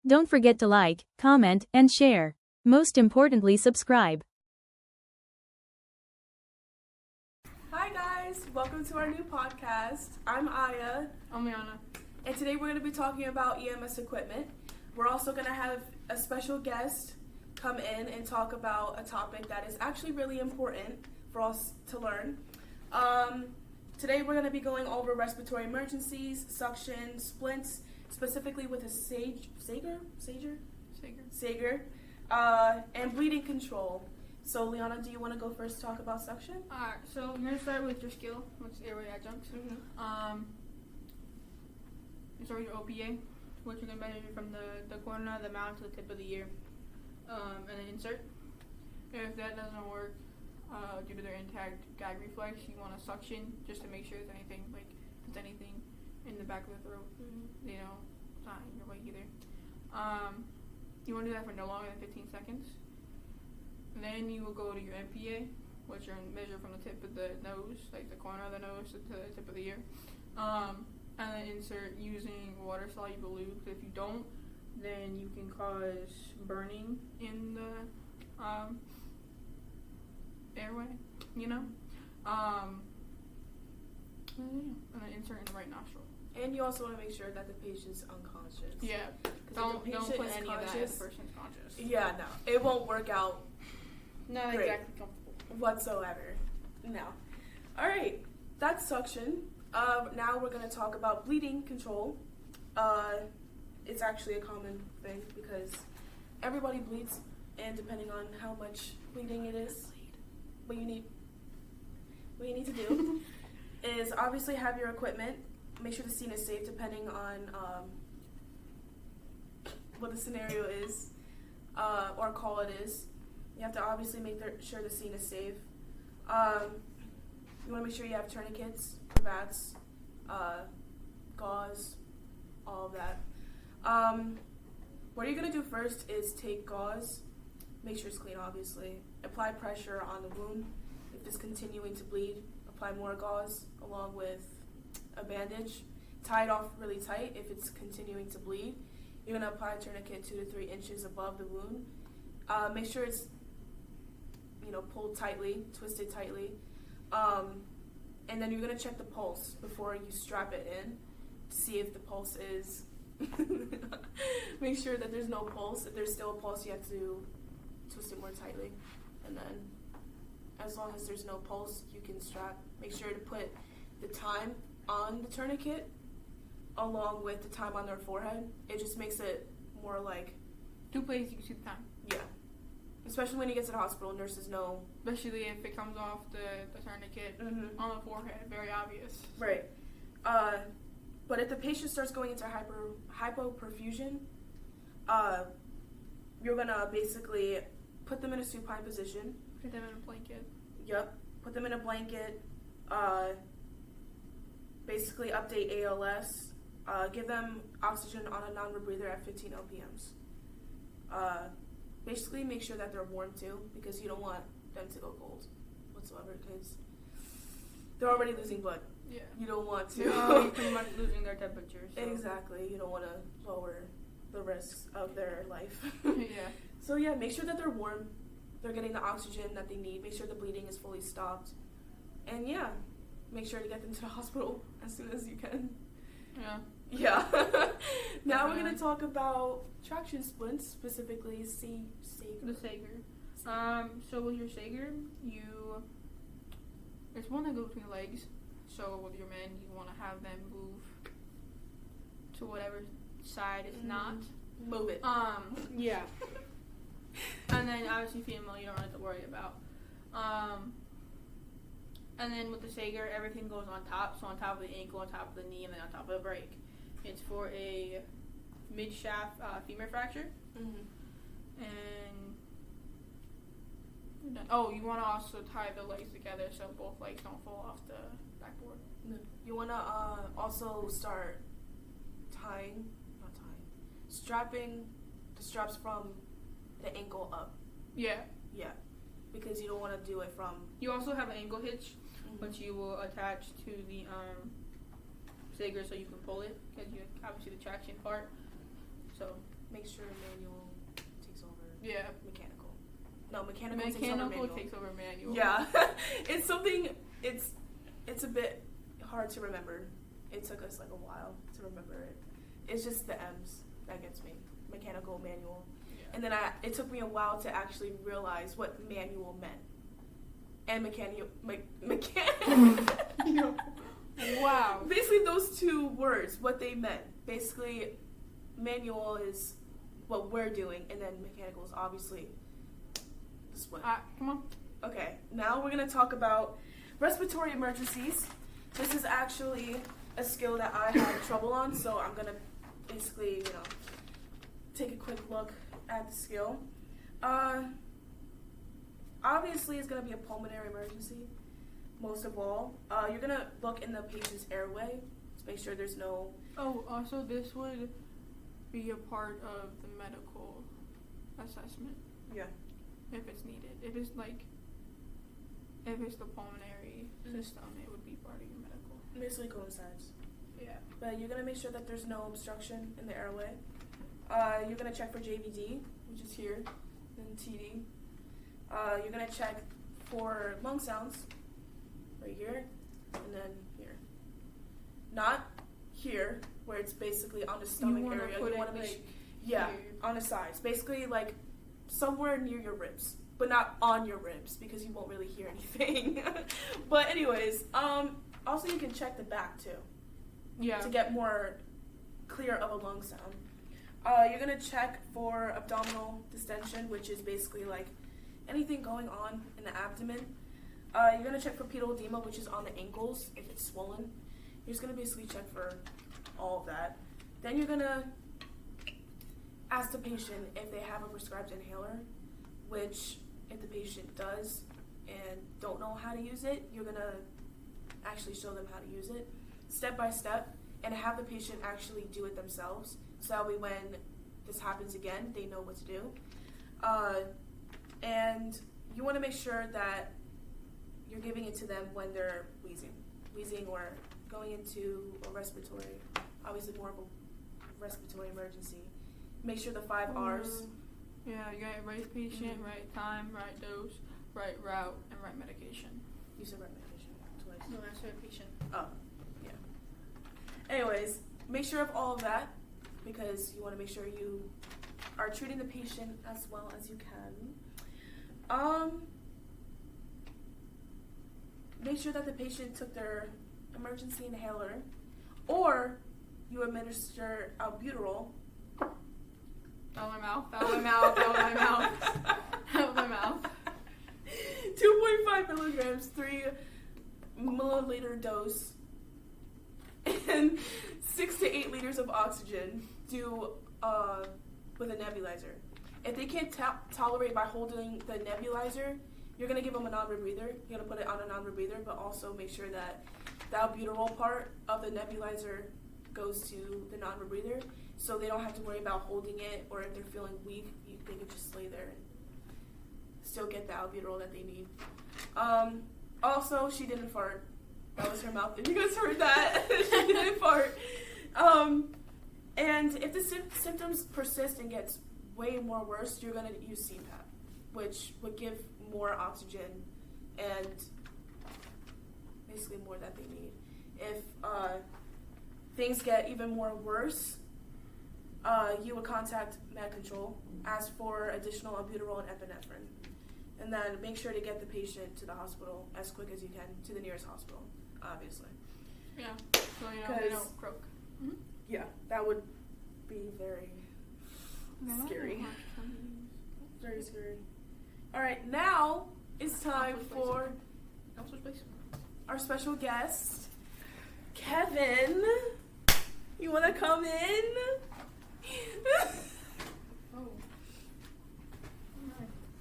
Don't forget to like, comment, and share. Most importantly, subscribe. Hi guys, welcome to our new podcast. I'm Aya. I'm Liana. And today we're going to be talking about EMS equipment. We're also going to have a special guest come in and talk about a topic that is actually really important for us to learn. Today we're going to be going over respiratory emergencies, suction, splints, specifically with a Sager, and bleeding control. So Liana, do you want to go first talk about suction? Alright, so I'm going to start with your skill, which is airway adjuncts. You start with your OPA, which you're going to measure from the corner of the mouth to the tip of the ear, and then insert. If that doesn't work, due to their intact gag reflex, you want to suction just to make sure there's anything in the back of the throat. You know, it's not in your way either. You want to do that for no longer than 15 seconds. Then you will go to your MPA, which are measured from the tip of the nose, like the corner of the nose to the tip of the ear. And then insert using water-soluble lube. If you don't, then you can cause burning in the airway, you know? And then insert in the right nostril. And you also want to make sure that the patient's unconscious. Yeah. Don't put any of that if the person's conscious. Yeah, no. It won't work out not great exactly comfortable whatsoever. No. Alright, that's suction. Now we're going to talk about bleeding control. It's actually a common thing because everybody bleeds, and depending on how much bleeding it is, what you need to do is obviously have your equipment. Make sure the scene is safe depending on what the scenario is or call it is. You have to obviously make sure the scene is safe. You want to make sure you have tourniquets, cravats, gauze, all of that. What you're going to do first is take gauze, make sure it's clean obviously, apply pressure on the wound. If it's continuing to bleed, apply more gauze along with a bandage. Tie it off really tight if it's continuing to bleed. You're going to apply a tourniquet 2 to 3 inches above the wound. Make sure it's pulled tightly, twisted tightly. And then you're going to check the pulse before you strap it in to see if the pulse is... Make sure that there's no pulse. If there's still a pulse, you have to twist it more tightly. And then as long as there's no pulse, you can strap. Make sure to put the time on the tourniquet along with the time on their forehead. It just makes it more like... 2 places you can see the time. Yeah. Especially when you get to the hospital, nurses know. Especially if it comes off the tourniquet on the forehead, very obvious. Right. But if the patient starts going into hypoperfusion, you're going to basically put them in a supine position. Put them in a blanket. Yep. Put them in a blanket. Basically update ALS. Give them oxygen on a non-rebreather at 15 LPMs. Basically make sure that they're warm too, because you don't want them to go cold whatsoever, because they're already losing blood. Yeah. You don't want to. They're pretty much losing their temperature. So. Exactly. You don't want to lower the risks of their life. Yeah. So yeah, make sure that they're warm. They're getting the oxygen that they need. Make sure the bleeding is fully stopped. And yeah, make sure to get them to the hospital as soon as you can. Yeah. Yeah. Now we're going to talk about traction splints, specifically Sager. The Sager. So with your Sager, it's one that goes between the legs. So with your men, you want to have them move to whatever side it's not. Move it. Yeah. And then obviously female, you don't really have to worry about. And then with the Sager, everything goes on top. So on top of the ankle, on top of the knee, and then on top of the break. It's for a mid-shaft femur fracture. And you want to also tie the legs together so both legs don't fall off the backboard. You want to also start strapping the straps from the ankle up. Yeah. Yeah. Because you don't want to do it from... You also have an ankle hitch, which you will attach to the Sager so you can pull it, because you obviously the traction part. So make sure manual takes over mechanical. No, Mechanical takes over manual. Yeah. It's something, it's a bit hard to remember. It took us like a while to remember it. It's just the M's that gets me. Mechanical, manual. Yeah. And then it took me a while to actually realize what manual meant. And mechanical. Wow. Basically those two words, what they meant. Basically, manual is what we're doing, and then mechanical is obviously the split. Come on. Okay, now we're going to talk about respiratory emergencies. This is actually a skill that I had trouble on, so I'm going to basically, take a quick look at the skill. Obviously, it's going to be a pulmonary emergency, most of all. You're going to look in the patient's airway to make sure there's no... Oh, also this would be a part of the medical assessment. Yeah. If it's needed. If it's the pulmonary system, it would be part of your medical. Basically coincides. Yeah. But you're going to make sure that there's no obstruction in the airway. You're going to check for JVD, which is here, and TD. You're going to check for lung sounds, right here, and then here. Not here, where it's basically on the stomach area. You want to make on the sides. Basically, like, somewhere near your ribs, but not on your ribs, because you won't really hear anything. But anyways, also you can check the back, too. Yeah. To get more clear of a lung sound. You're going to check for abdominal distension, which is basically like anything going on in the abdomen. You're going to check for pedal edema, which is on the ankles, if it's swollen. You're just going to basically check for all of that. Then you're going to ask the patient if they have a prescribed inhaler, which if the patient does and don't know how to use it, you're going to actually show them how to use it step by step and have the patient actually do it themselves. So that way when this happens again, they know what to do. And you want to make sure that you're giving it to them when they're wheezing or going into a respiratory, obviously more of a respiratory emergency. Make sure the 5 R's. Yeah, you got right patient, right time, right dose, right route, and right medication. You said right medication twice. No, I said patient. Oh, yeah. Anyways, make sure of all of that because you want to make sure you are treating the patient as well as you can. Make sure that the patient took their emergency inhaler, or you administer albuterol. Out my mouth, out my mouth, out my mouth, out my mouth. 2.5 milligrams, 3 milliliter dose, and 6 to 8 liters of oxygen with a nebulizer. If they can't tolerate by holding the nebulizer, you're going to give them a non-rebreather. You're going to put it on a non-rebreather, but also make sure that the albuterol part of the nebulizer goes to the non-rebreather, so they don't have to worry about holding it, or if they're feeling weak, they can just lay there and still get the albuterol that they need. Also, she didn't fart. That was her mouth. If you guys heard that, she didn't fart. And if the symptoms persist and gets way more worse, you're going to use CPAP, which would give more oxygen and basically more that they need. If things get even more worse, you would contact med control, ask for additional albuterol and epinephrine, and then make sure to get the patient to the hospital as quick as you can, to the nearest hospital, obviously. Yeah, so they don't croak. Mm-hmm. Yeah, that would be very scary. Very scary. All right, now it's time for our special guest, Kevin. You want to come in? Oh.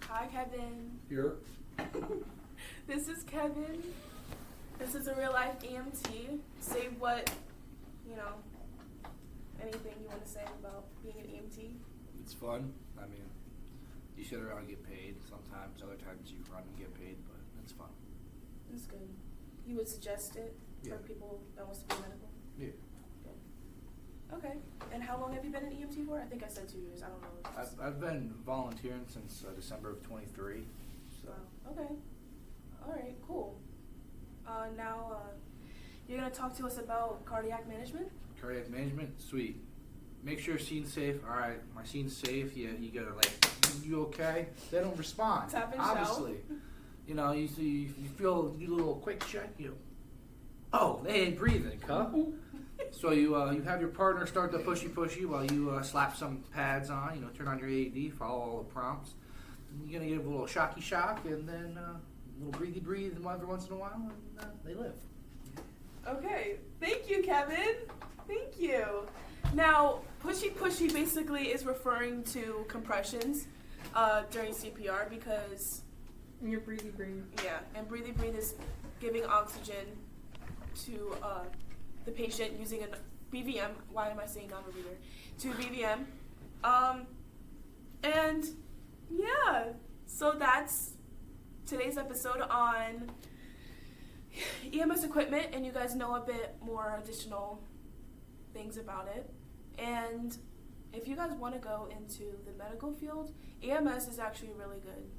Hi, Kevin. Here. This is Kevin. This is a real life EMT. Say what, anything you want to say about being an EMT. It's fun. I mean, you sit around and get paid sometimes. Other times you run and get paid, but it's fun. It's good. You would suggest it for people that wants to be medical? Yeah. Good. Okay. And how long have you been in EMT for? I think I said 2 years. I don't know. I've been volunteering since December of 23. So. Wow. Okay. All right. Cool. Now you're gonna talk to us about cardiac management. Cardiac management, sweet. Make sure scene's safe. All right, my scene's safe. You gotta you okay? They don't respond. Tap and obviously. You know, you feel you do a little quick check. Oh, they ain't breathing, huh? So you have your partner start the pushy while you slap some pads on. Turn on your AED, follow all the prompts. You're gonna give a little shocky shock, and then a little breathy every once in a while, and they live. Okay, thank you, Kevin. Thank you. Now, pushy basically is referring to compressions during CPR because... And your breathy breathe. Yeah, and breathy breathe is giving oxygen to the patient using a BVM. Why am I saying non-rebreather? To BVM. And yeah, so that's today's episode on EMS equipment, and you guys know a bit more additional things about it. And if you guys want to go into the medical field, EMS is actually a really good,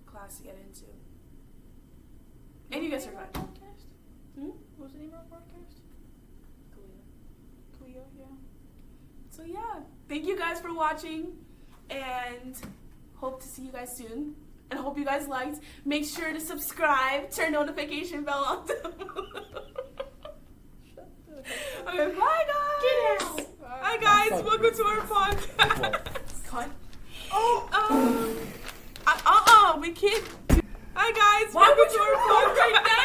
class to get into. And you guys are fine. What was the name of our podcast? Cleo, yeah. So yeah, thank you guys for watching, and hope to see you guys soon. And hope you guys liked. Make sure to subscribe, turn notification bell on. Okay, bye guys. Get out. Hi guys, welcome to our podcast. Cut. We can't. Hi guys, welcome to our podcast.